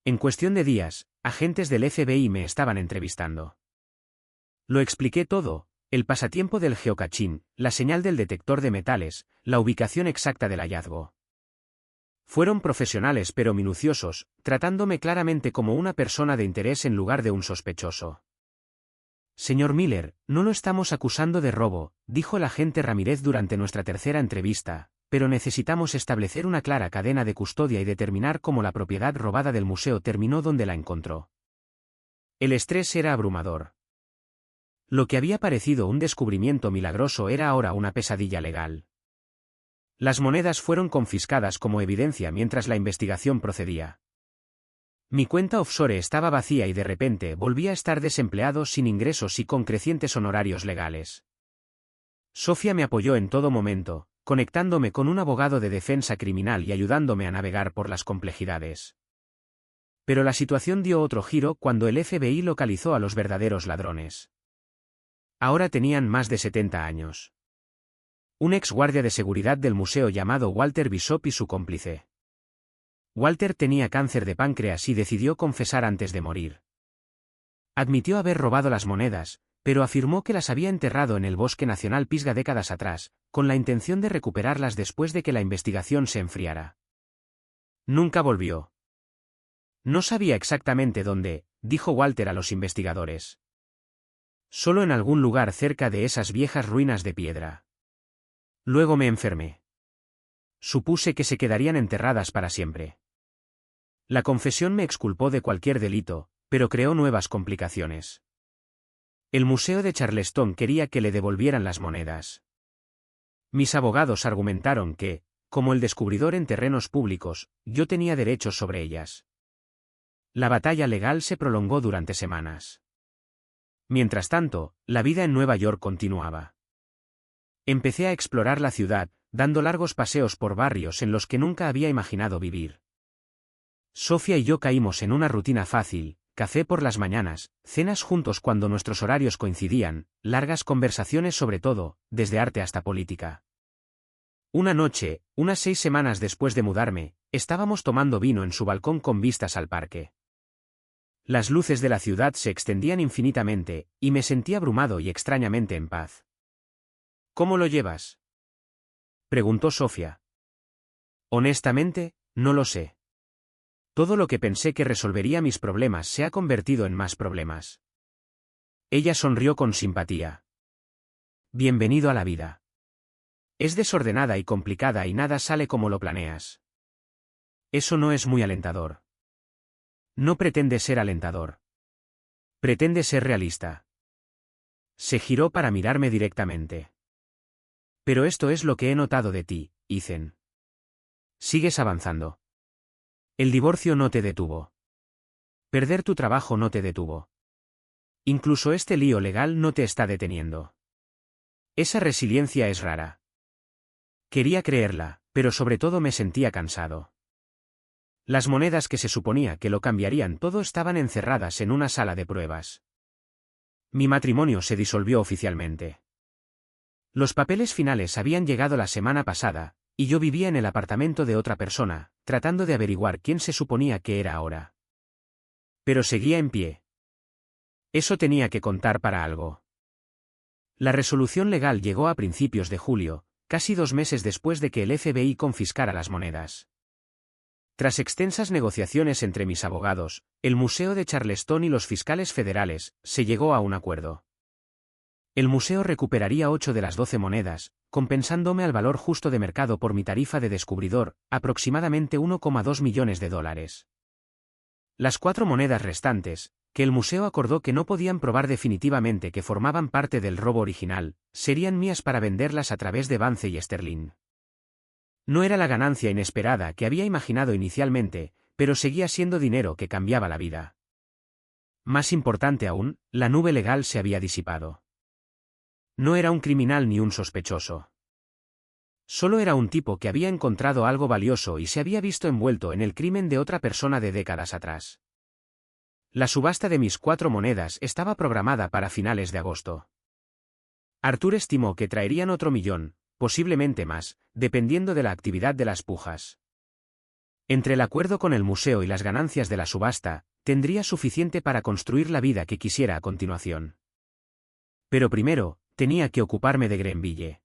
En cuestión de días, agentes del FBI me estaban entrevistando. Lo expliqué todo, el pasatiempo del geocaching, la señal del detector de metales, la ubicación exacta del hallazgo. Fueron profesionales pero minuciosos, tratándome claramente como una persona de interés en lugar de un sospechoso. Señor Miller, no lo estamos acusando de robo, dijo el agente Ramírez durante nuestra tercera entrevista, pero necesitamos establecer una clara cadena de custodia y determinar cómo la propiedad robada del museo terminó donde la encontró. El estrés era abrumador. Lo que había parecido un descubrimiento milagroso era ahora una pesadilla legal. Las monedas fueron confiscadas como evidencia mientras la investigación procedía. Mi cuenta offshore estaba vacía y de repente volví a estar desempleado sin ingresos y con crecientes honorarios legales. Sofía me apoyó en todo momento, conectándome con un abogado de defensa criminal y ayudándome a navegar por las complejidades. Pero la situación dio otro giro cuando el FBI localizó a los verdaderos ladrones. Ahora tenían más de 70 años. Un ex guardia de seguridad del museo llamado Walter Bishop y su cómplice. Walter tenía cáncer de páncreas y decidió confesar antes de morir. Admitió haber robado las monedas, pero afirmó que las había enterrado en el Bosque Nacional Pisgah décadas atrás, con la intención de recuperarlas después de que la investigación se enfriara. Nunca volvió. No sabía exactamente dónde, dijo Walter a los investigadores. Solo en algún lugar cerca de esas viejas ruinas de piedra. Luego me enfermé. Supuse que se quedarían enterradas para siempre. La confesión me exculpó de cualquier delito, pero creó nuevas complicaciones. El Museo de Charleston quería que le devolvieran las monedas. Mis abogados argumentaron que, como el descubridor en terrenos públicos, yo tenía derechos sobre ellas. La batalla legal se prolongó durante semanas. Mientras tanto, la vida en Nueva York continuaba. Empecé a explorar la ciudad, dando largos paseos por barrios en los que nunca había imaginado vivir. Sofía y yo caímos en una rutina fácil: café por las mañanas, cenas juntos cuando nuestros horarios coincidían, largas conversaciones sobre todo, desde arte hasta política. Una noche, unas 6 semanas después de mudarme, estábamos tomando vino en su balcón con vistas al parque. Las luces de la ciudad se extendían infinitamente, y me sentí abrumado y extrañamente en paz. ¿Cómo lo llevas?, preguntó Sofía. Honestamente, no lo sé. Todo lo que pensé que resolvería mis problemas se ha convertido en más problemas. Ella sonrió con simpatía. Bienvenido a la vida. Es desordenada y complicada y nada sale como lo planeas. Eso no es muy alentador. No pretende ser alentador. Pretende ser realista. Se giró para mirarme directamente. Pero esto es lo que he notado de ti, Ethan. Sigues avanzando. El divorcio no te detuvo. Perder tu trabajo no te detuvo. Incluso este lío legal no te está deteniendo. Esa resiliencia es rara. Quería creerla, pero sobre todo me sentía cansado. Las monedas que se suponía que lo cambiarían todo estaban encerradas en una sala de pruebas. Mi matrimonio se disolvió oficialmente. Los papeles finales habían llegado la semana pasada, y yo vivía en el apartamento de otra persona, tratando de averiguar quién se suponía que era ahora. Pero seguía en pie. Eso tenía que contar para algo. La resolución legal llegó a principios de julio, casi 2 meses después de que el FBI confiscara las monedas. Tras extensas negociaciones entre mis abogados, el Museo de Charleston y los fiscales federales, se llegó a un acuerdo. El museo recuperaría 8 de las 12 monedas, compensándome al valor justo de mercado por mi tarifa de descubridor, aproximadamente $1,2 millones. Las 4 monedas restantes, que el museo acordó que no podían probar definitivamente que formaban parte del robo original, serían mías para venderlas a través de Vance y Sterling. No era la ganancia inesperada que había imaginado inicialmente, pero seguía siendo dinero que cambiaba la vida. Más importante aún, la nube legal se había disipado. No era un criminal ni un sospechoso. Solo era un tipo que había encontrado algo valioso y se había visto envuelto en el crimen de otra persona de décadas atrás. La subasta de mis 4 monedas estaba programada para finales de agosto. Arthur estimó que traerían otro millón, posiblemente más, dependiendo de la actividad de las pujas. Entre el acuerdo con el museo y las ganancias de la subasta, tendría suficiente para construir la vida que quisiera a continuación. Pero primero, tenía que ocuparme de Greenville.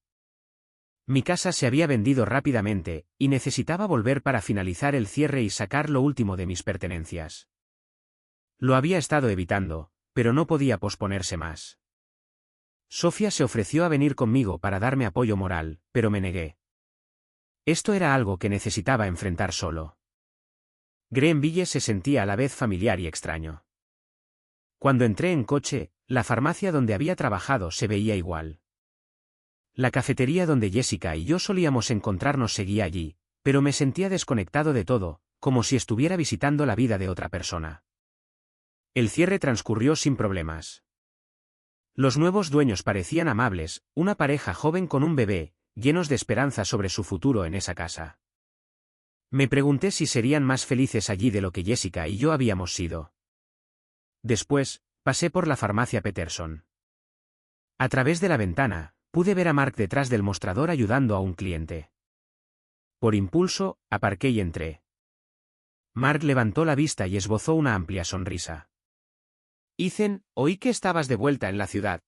Mi casa se había vendido rápidamente, y necesitaba volver para finalizar el cierre y sacar lo último de mis pertenencias. Lo había estado evitando, pero no podía posponerse más. Sofía se ofreció a venir conmigo para darme apoyo moral, pero me negué. Esto era algo que necesitaba enfrentar solo. Greenville se sentía a la vez familiar y extraño. Cuando entré en coche, la farmacia donde había trabajado se veía igual. La cafetería donde Jessica y yo solíamos encontrarnos seguía allí, pero me sentía desconectado de todo, como si estuviera visitando la vida de otra persona. El cierre transcurrió sin problemas. Los nuevos dueños parecían amables, una pareja joven con un bebé, llenos de esperanza sobre su futuro en esa casa. Me pregunté si serían más felices allí de lo que Jessica y yo habíamos sido. Después, pasé por la farmacia Peterson. A través de la ventana, pude ver a Mark detrás del mostrador ayudando a un cliente. Por impulso, aparqué y entré. Mark levantó la vista y esbozó una amplia sonrisa. Ethan, oí que estabas de vuelta en la ciudad.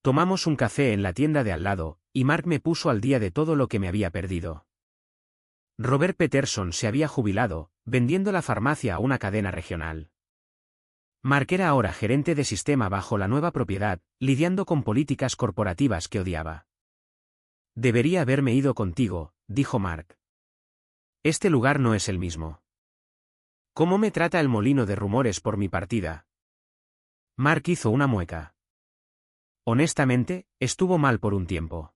Tomamos un café en la tienda de al lado, y Mark me puso al día de todo lo que me había perdido. Robert Peterson se había jubilado, vendiendo la farmacia a una cadena regional. Mark era ahora gerente de sistema bajo la nueva propiedad, lidiando con políticas corporativas que odiaba. Debería haberme ido contigo, dijo Mark. Este lugar no es el mismo. ¿Cómo me trata el molino de rumores por mi partida? Mark hizo una mueca. Honestamente, estuvo mal por un tiempo.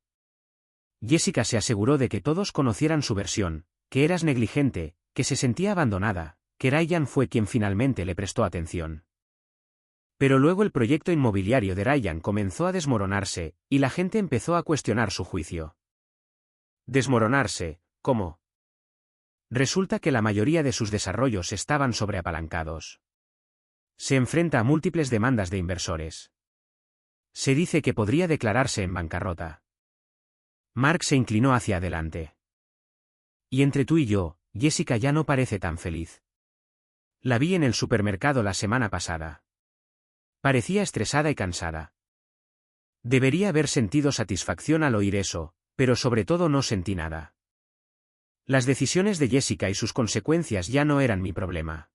Jessica se aseguró de que todos conocieran su versión, que eras negligente, que se sentía abandonada, que Ryan fue quien finalmente le prestó atención. Pero luego el proyecto inmobiliario de Ryan comenzó a desmoronarse, y la gente empezó a cuestionar su juicio. ¿Desmoronarse? ¿Cómo? Resulta que la mayoría de sus desarrollos estaban sobreapalancados. Se enfrenta a múltiples demandas de inversores. Se dice que podría declararse en bancarrota. Mark se inclinó hacia adelante. Y entre tú y yo, Jessica ya no parece tan feliz. La vi en el supermercado la semana pasada. Parecía estresada y cansada. Debería haber sentido satisfacción al oír eso, pero sobre todo no sentí nada. Las decisiones de Jessica y sus consecuencias ya no eran mi problema.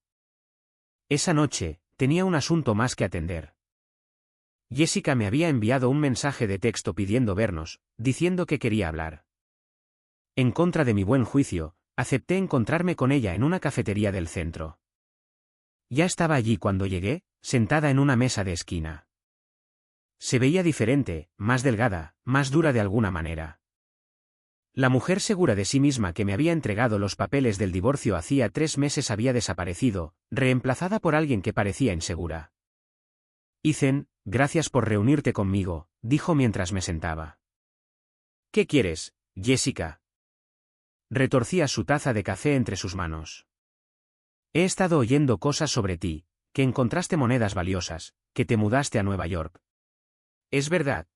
Esa noche, tenía un asunto más que atender. Jessica me había enviado un mensaje de texto pidiendo vernos, diciendo que quería hablar. En contra de mi buen juicio, acepté encontrarme con ella en una cafetería del centro. Ya estaba allí cuando llegué, sentada en una mesa de esquina. Se veía diferente, más delgada, más dura de alguna manera. La mujer segura de sí misma que me había entregado los papeles del divorcio hacía 3 meses había desaparecido, reemplazada por alguien que parecía insegura. Ethan, gracias por reunirte conmigo, dijo mientras me sentaba. ¿Qué quieres, Jessica? Retorcía su taza de café entre sus manos. He estado oyendo cosas sobre ti, que encontraste monedas valiosas, que te mudaste a Nueva York. ¿Es verdad?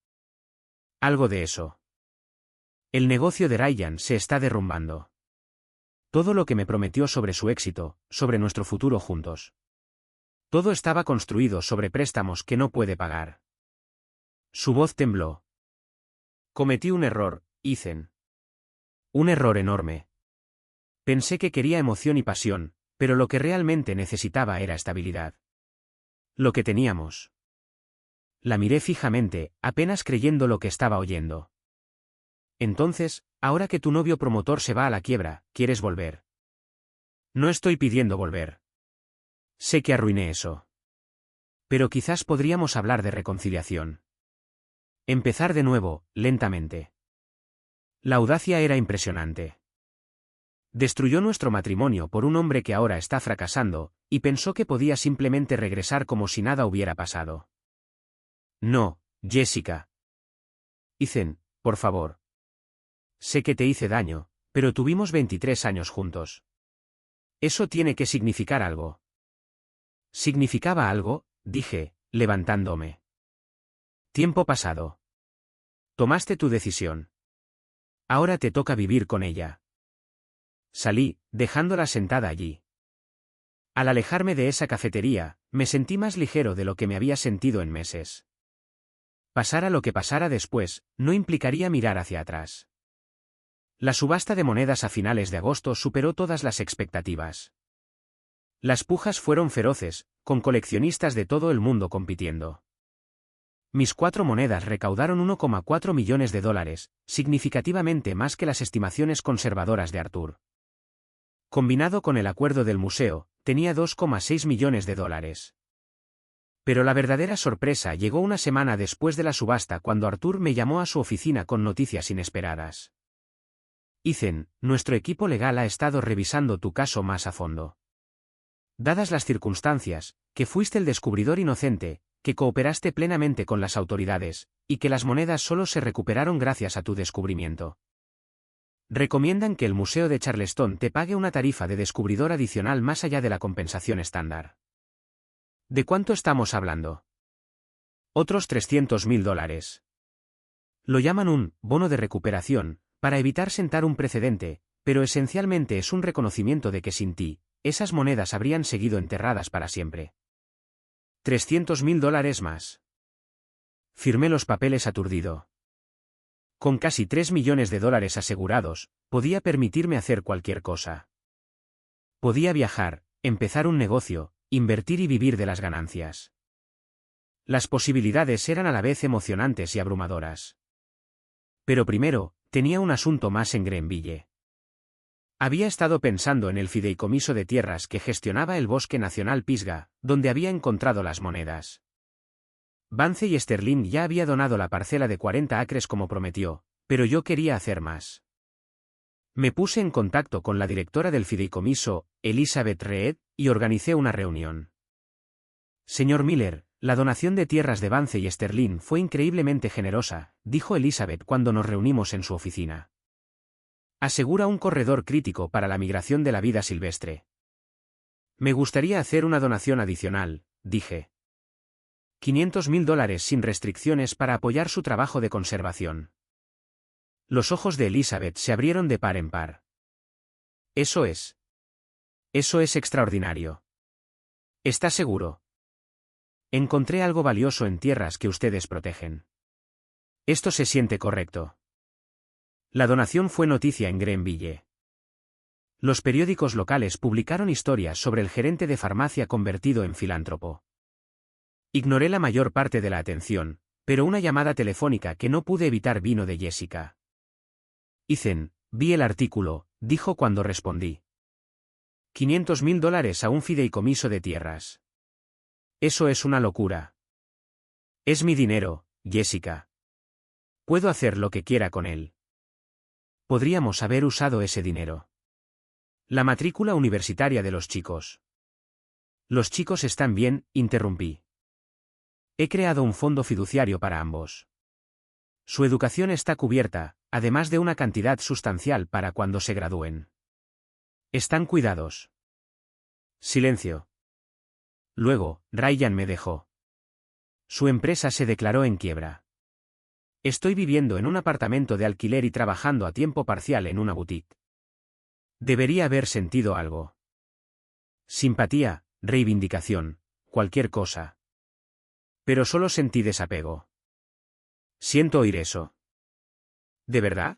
Algo de eso. El negocio de Ryan se está derrumbando. Todo lo que me prometió sobre su éxito, sobre nuestro futuro juntos. Todo estaba construido sobre préstamos que no puede pagar. Su voz tembló. Cometí un error, Ethan. Un error enorme. Pensé que quería emoción y pasión, pero lo que realmente necesitaba era estabilidad. Lo que teníamos. La miré fijamente, apenas creyendo lo que estaba oyendo. Entonces, ahora que tu novio promotor se va a la quiebra, ¿quieres volver? No estoy pidiendo volver. Sé que arruiné eso. Pero quizás podríamos hablar de reconciliación. Empezar de nuevo, lentamente. La audacia era impresionante. Destruyó nuestro matrimonio por un hombre que ahora está fracasando, y pensó que podía simplemente regresar como si nada hubiera pasado. No, Jessica. Ethan, por favor. Sé que te hice daño, pero tuvimos 23 años juntos. Eso tiene que significar algo. ¿Significaba algo? Dije, levantándome. Tiempo pasado. Tomaste tu decisión. Ahora te toca vivir con ella. Salí, dejándola sentada allí. Al alejarme de esa cafetería, me sentí más ligero de lo que me había sentido en meses. Pasara lo que pasara después, no implicaría mirar hacia atrás. La subasta de monedas a finales de agosto superó todas las expectativas. Las pujas fueron feroces, con coleccionistas de todo el mundo compitiendo. Mis 4 monedas recaudaron $1,4 millones, significativamente más que las estimaciones conservadoras de Arthur. Combinado con el acuerdo del museo, tenía $2,6 millones. Pero la verdadera sorpresa llegó una semana después de la subasta cuando Arthur me llamó a su oficina con noticias inesperadas. Ethan, nuestro equipo legal ha estado revisando tu caso más a fondo. Dadas las circunstancias, que fuiste el descubridor inocente, que cooperaste plenamente con las autoridades, y que las monedas solo se recuperaron gracias a tu descubrimiento. Recomiendan que el Museo de Charleston te pague una tarifa de descubridor adicional más allá de la compensación estándar. ¿De cuánto estamos hablando? Otros $300.000. Lo llaman un bono de recuperación, para evitar sentar un precedente, pero esencialmente es un reconocimiento de que sin ti, esas monedas habrían seguido enterradas para siempre. $300.000 más. Firmé los papeles aturdido. Con casi $3 millones asegurados, podía permitirme hacer cualquier cosa. Podía viajar, empezar un negocio, invertir y vivir de las ganancias. Las posibilidades eran a la vez emocionantes y abrumadoras. Pero primero, tenía un asunto más en Greenville. Había estado pensando en el fideicomiso de tierras que gestionaba el Bosque Nacional Pisgah, donde había encontrado las monedas. Vance y Sterling ya había donado la parcela de 40 acres como prometió, pero yo quería hacer más. Me puse en contacto con la directora del fideicomiso, Elizabeth Reed, y organicé una reunión. Señor Miller, la donación de tierras de Vance y Sterling fue increíblemente generosa, dijo Elizabeth cuando nos reunimos en su oficina. Asegura un corredor crítico para la migración de la vida silvestre. Me gustaría hacer una donación adicional, dije. $500.000 sin restricciones para apoyar su trabajo de conservación. Los ojos de Elizabeth se abrieron de par en par. Eso es extraordinario. ¿Está seguro? Encontré algo valioso en tierras que ustedes protegen. Esto se siente correcto. La donación fue noticia en Greenville. Los periódicos locales publicaron historias sobre el gerente de farmacia convertido en filántropo. Ignoré la mayor parte de la atención, pero una llamada telefónica que no pude evitar vino de Jessica. Ethan, vi el artículo, dijo cuando respondí. $500.000 a un fideicomiso de tierras. Eso es una locura. Es mi dinero, Jessica. Puedo hacer lo que quiera con él. Podríamos haber usado ese dinero. La matrícula universitaria de los chicos. Los chicos están bien, interrumpí. He creado un fondo fiduciario para ambos. Su educación está cubierta, además de una cantidad sustancial para cuando se gradúen. Están cuidados. Silencio. Luego, Ryan me dejó. Su empresa se declaró en quiebra. Estoy viviendo en un apartamento de alquiler y trabajando a tiempo parcial en una boutique. Debería haber sentido algo. Simpatía, reivindicación, cualquier cosa. Pero solo sentí desapego. Siento oír eso. ¿De verdad?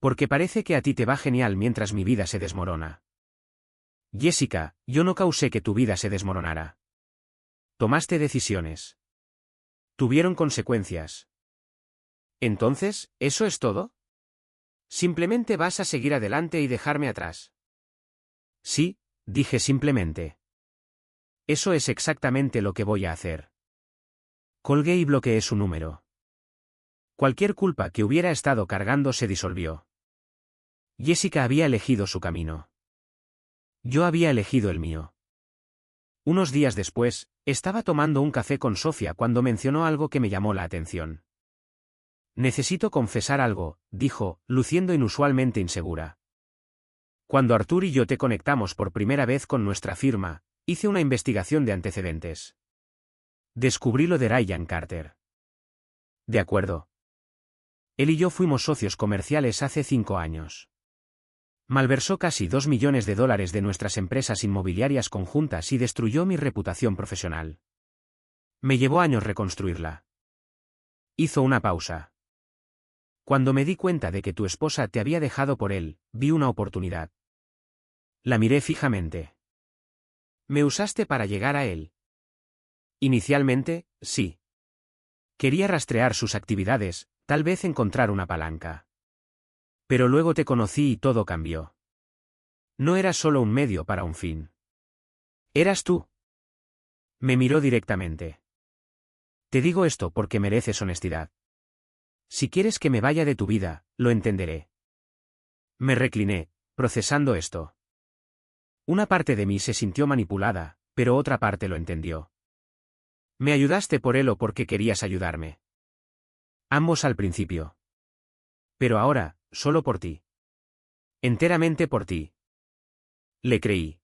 Porque parece que a ti te va genial mientras mi vida se desmorona. Jessica, yo no causé que tu vida se desmoronara. Tomaste decisiones. Tuvieron consecuencias. Entonces, ¿eso es todo? ¿Simplemente vas a seguir adelante y dejarme atrás? Sí, dije simplemente. Eso es exactamente lo que voy a hacer. Colgué y bloqueé su número. Cualquier culpa que hubiera estado cargando se disolvió. Jessica había elegido su camino. Yo había elegido el mío. Unos días después, estaba tomando un café con Sofía cuando mencionó algo que me llamó la atención. Necesito confesar algo, dijo, luciendo inusualmente insegura. Cuando Arthur y yo te conectamos por primera vez con nuestra firma, hice una investigación de antecedentes. Descubrí lo de Ryan Carter. De acuerdo. Él y yo fuimos socios comerciales hace 5 años. Malversó casi $2 millones de nuestras empresas inmobiliarias conjuntas y destruyó mi reputación profesional. Me llevó años reconstruirla. Hizo una pausa. Cuando me di cuenta de que tu esposa te había dejado por él, vi una oportunidad. La miré fijamente. ¿Me usaste para llegar a él? Inicialmente, sí. Quería rastrear sus actividades, tal vez encontrar una palanca. Pero luego te conocí y todo cambió. No eras solo un medio para un fin. Eras tú. Me miró directamente. Te digo esto porque mereces honestidad. Si quieres que me vaya de tu vida, lo entenderé. Me recliné, procesando esto. Una parte de mí se sintió manipulada, pero otra parte lo entendió. Me ayudaste por él o porque querías ayudarme. Ambos al principio. Pero ahora, solo por ti. Enteramente por ti. Le creí.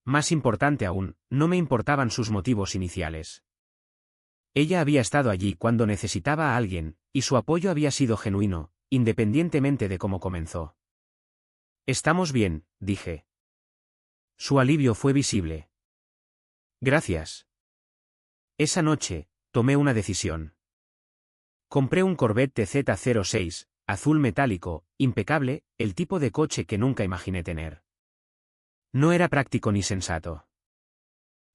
Más importante aún, no me importaban sus motivos iniciales. Ella había estado allí cuando necesitaba a alguien, y su apoyo había sido genuino, independientemente de cómo comenzó. Estamos bien, dije. Su alivio fue visible. Gracias. Esa noche, tomé una decisión. Compré un Corvette TZ06, azul metálico, impecable, el tipo de coche que nunca imaginé tener. No era práctico ni sensato.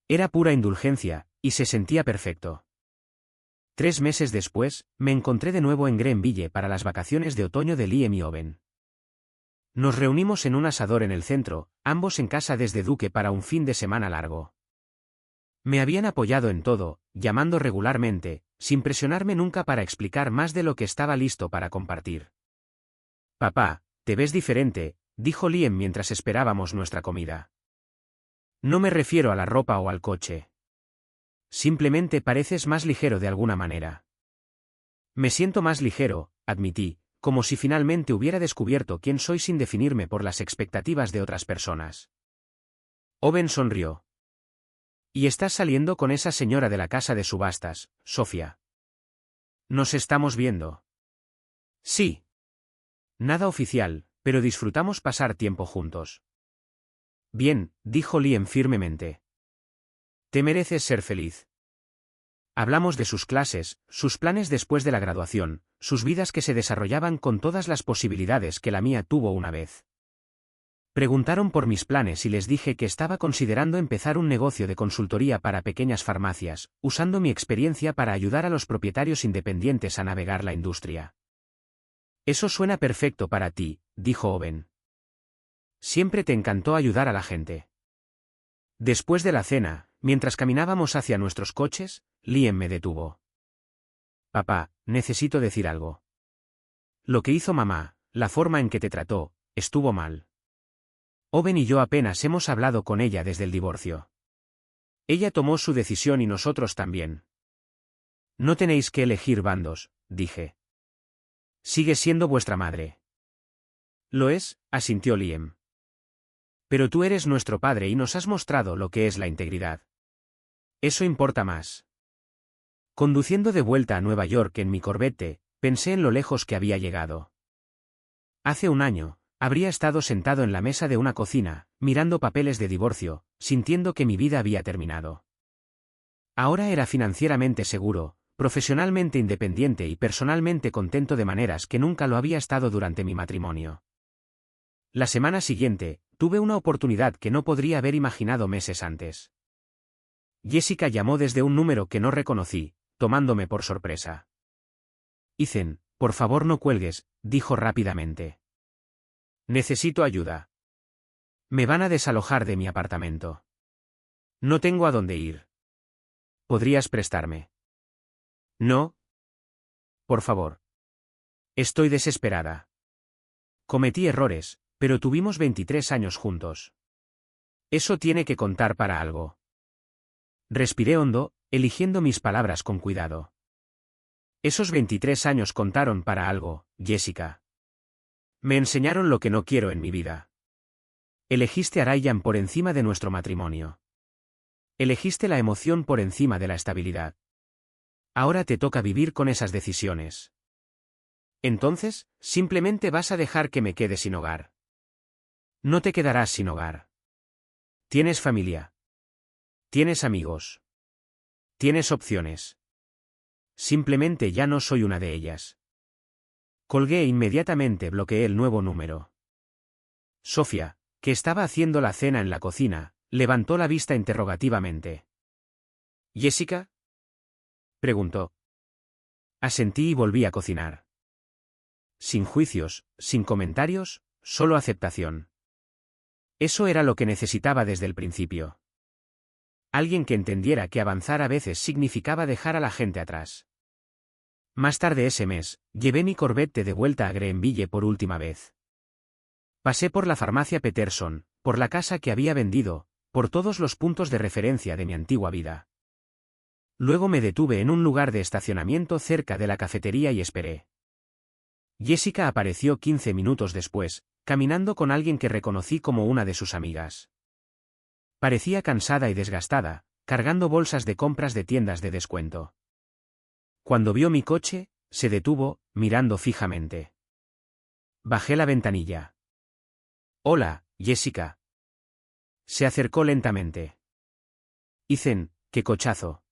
Era pura indulgencia, y se sentía perfecto. 3 meses después, me encontré de nuevo en Greenville para las vacaciones de otoño de Liam y Owen. Nos reunimos en un asador en el centro, ambos en casa desde Duque para un fin de semana largo. Me habían apoyado en todo, llamando regularmente, sin presionarme nunca para explicar más de lo que estaba listo para compartir. Papá, te ves diferente, dijo Liam mientras esperábamos nuestra comida. No me refiero a la ropa o al coche. Simplemente pareces más ligero de alguna manera. Me siento más ligero, admití, como si finalmente hubiera descubierto quién soy sin definirme por las expectativas de otras personas. Owen sonrió. Y estás saliendo con esa señora de la casa de subastas, Sofía. Nos estamos viendo. Sí. Nada oficial, pero disfrutamos pasar tiempo juntos. Bien, dijo Liam firmemente. Te mereces ser feliz. Hablamos de sus clases, sus planes después de la graduación, sus vidas que se desarrollaban con todas las posibilidades que la mía tuvo una vez. Preguntaron por mis planes y les dije que estaba considerando empezar un negocio de consultoría para pequeñas farmacias, usando mi experiencia para ayudar a los propietarios independientes a navegar la industria. Eso suena perfecto para ti, dijo Owen. Siempre te encantó ayudar a la gente. Después de la cena, mientras caminábamos hacia nuestros coches, Liam me detuvo. Papá, necesito decir algo. Lo que hizo mamá, la forma en que te trató, estuvo mal. Owen y yo apenas hemos hablado con ella desde el divorcio. Ella tomó su decisión y nosotros también. No tenéis que elegir bandos, dije. Sigue siendo vuestra madre. Lo es, asintió Liam. Pero tú eres nuestro padre y nos has mostrado lo que es la integridad. Eso importa más. Conduciendo de vuelta a Nueva York en mi Corvette, pensé en lo lejos que había llegado. Hace un año, habría estado sentado en la mesa de una cocina, mirando papeles de divorcio, sintiendo que mi vida había terminado. Ahora era financieramente seguro, profesionalmente independiente y personalmente contento de maneras que nunca lo había estado durante mi matrimonio. La semana siguiente, tuve una oportunidad que no podría haber imaginado meses antes. Jessica llamó desde un número que no reconocí, tomándome por sorpresa. Ethan, por favor no cuelgues, dijo rápidamente. Necesito ayuda. Me van a desalojar de mi apartamento. No tengo a dónde ir. ¿Podrías prestarme? No. Por favor. Estoy desesperada. Cometí errores, pero tuvimos 23 años juntos. Eso tiene que contar para algo. Respiré hondo, eligiendo mis palabras con cuidado. Esos 23 años contaron para algo, Jessica. Me enseñaron lo que no quiero en mi vida. Elegiste a Ryan por encima de nuestro matrimonio. Elegiste la emoción por encima de la estabilidad. Ahora te toca vivir con esas decisiones. Entonces, simplemente vas a dejar que me quede sin hogar. No te quedarás sin hogar. Tienes familia. Tienes amigos. Tienes opciones. Simplemente ya no soy una de ellas. Colgué e inmediatamente bloqueé el nuevo número. Sofía, que estaba haciendo la cena en la cocina, levantó la vista interrogativamente. ¿Jessica? Preguntó. Asentí y volví a cocinar. Sin juicios, sin comentarios, solo aceptación. Eso era lo que necesitaba desde el principio. alguien que entendiera que avanzar a veces significaba dejar a la gente atrás. Más tarde ese mes, llevé mi Corvette de vuelta a Greenville por última vez. Pasé por la farmacia Peterson, por la casa que había vendido, por todos los puntos de referencia de mi antigua vida. Luego me detuve en un lugar de estacionamiento cerca de la cafetería y esperé. Jessica apareció 15 minutos después, caminando con alguien que reconocí como una de sus amigas. Parecía cansada y desgastada, cargando bolsas de compras de tiendas de descuento. Cuando vio mi coche, se detuvo, mirando fijamente. Bajé la ventanilla. «Hola, Jessica». Se acercó lentamente. «Ethan, qué cochazo».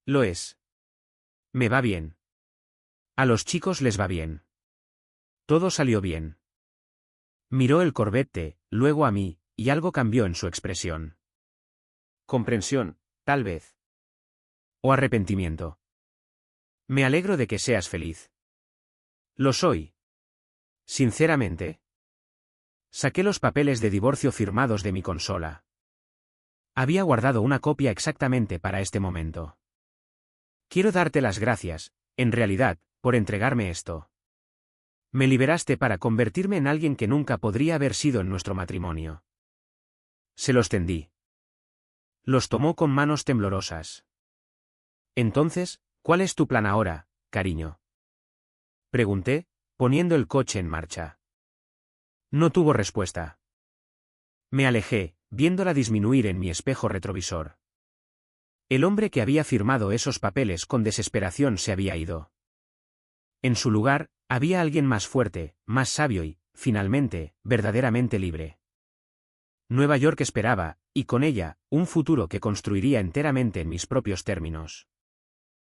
«Lo es. Me va bien. A los chicos les va bien. Todo salió bien». Miró el Corvette, luego a mí, y algo cambió en su expresión. Comprensión, tal vez. O arrepentimiento. «Me alegro de que seas feliz». «Lo soy. Sinceramente». Saqué los papeles de divorcio firmados de mi consola. Había guardado una copia exactamente para este momento. «Quiero darte las gracias, en realidad, por entregarme esto. Me liberaste para convertirme en alguien que nunca podría haber sido en nuestro matrimonio». Se los tendí. Los tomó con manos temblorosas. «Entonces, ¿cuál es tu plan ahora, cariño?», pregunté, poniendo el coche en marcha. No tuvo respuesta. Me alejé, viéndola disminuir en mi espejo retrovisor. El hombre que había firmado esos papeles con desesperación se había ido. En su lugar, había alguien más fuerte, más sabio y, finalmente, verdaderamente libre. Nueva York esperaba, y con ella, un futuro que construiría enteramente en mis propios términos.